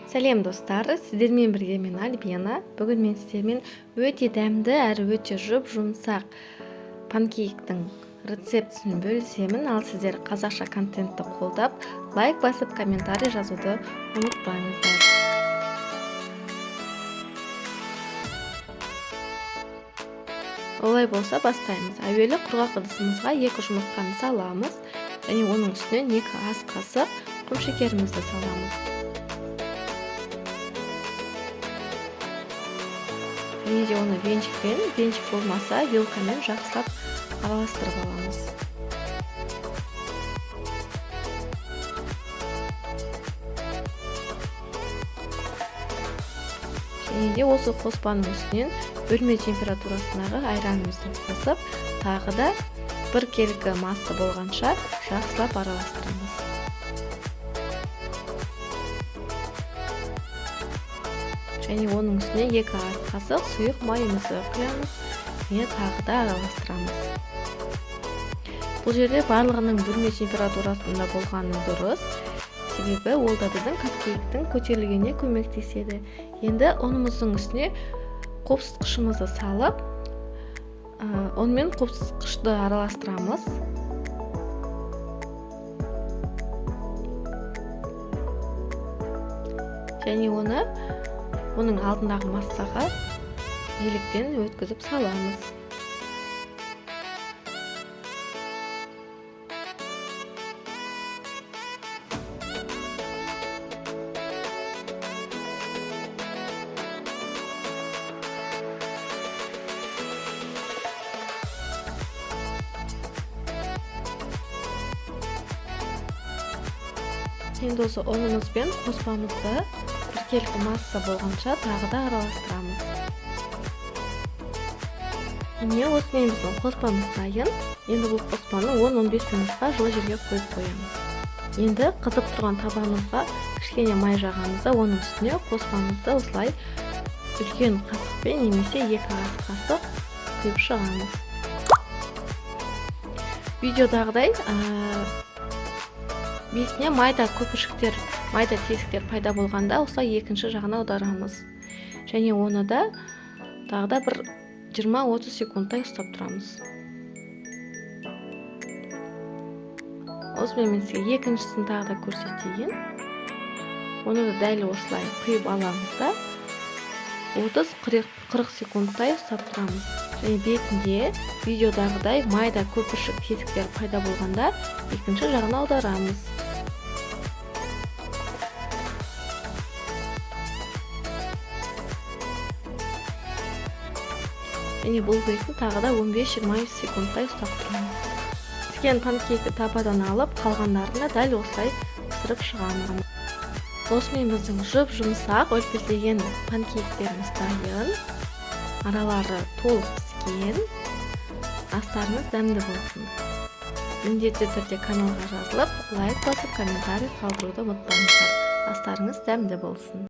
Сәлем достар, сіздермен бірге мен Альбина. Бүгін мен сіздермен өте дәмді әрі өте жұмсақ панкейктің рецептісін бөлісемін. Ал сіздер қазақша контентті қолдап, лайк басып, комментарий жазуды ұмытпаңыздар. Олай болса бастаймыз. Әуелі құрғақ ыдысымызға 2 жұмыртқаны саламыз және оның үстіне 2 ас қасық құмшекерімізді саламыз. Және де оны венчикпен, венчик болмаса вилкамен жақсылап араластырып аламыз. Және де осы қоспаның үстінен бөлме температурасындағы айранымызды қосып, тағы да 1 келі масса болғанша жақсылап араластырамыз. Және оның үстіне 2 ас қасық сұйық майымызды құямыз және тағы да араластырамыз. Бұл жерде барлығының бөлме температурасында болғаны дұрыс, себебі ол да біздің панкейктің көтерілгеніне көмектеседі. Енді ұнымыздың үстіне қопсытқышымызды салып, онымен қопсытқышты араластырамыз. Және оның алдындағы массаға еліктен өткізіп саламыз. Енді осы ұнымыз бен қоспамызды 1 келі масса болғанша тағы да араластырамыз. Міне осымен біздің қоспамыз дайын. Енді бұл қоспаны 10-15 минутқа жылы жерге қойып қоямыз. Енді қызып тұрған табамызға кішкене май жағамызды, оның үстіне қоспамызды осылай үлкен қасықпен немесе 2 ас қасық құйып шығамыз. Видеодағыдай бетіне майда көпіршіктер, майда тесіктер пайда болғанда осылай екінші жағына аударамыз. Және оны да тағы да бір 20-30 секундтай ұстап тұрамыз. Осымен мен сізге екіншісін тағы да көрсетейін. Оны да дәл осылай құйып аламыз да 30-40 секундтай ұстап тұрамыз. Және бетінде видеодағыдай майда көпіршік тесіктер пайда болғанда екінші жағына аударамыз. Және бұл бетін тағы да 15-20 секундтай ұстап тұрамыз. Піскен панкейкті табадан алып, қалғандарына дәл осылай пісіріп шығамыз. Осымен біздің жұмсақ үлпілдеген панкейктеріміз дайын. Аралары толық піскен. Астарыңыз дәмді болсын. Міндетті түрде каналға жазылып, лайк басып, комментарий қалдыруды ұмытпаңыздар. Астарыңыз дәмді болсын.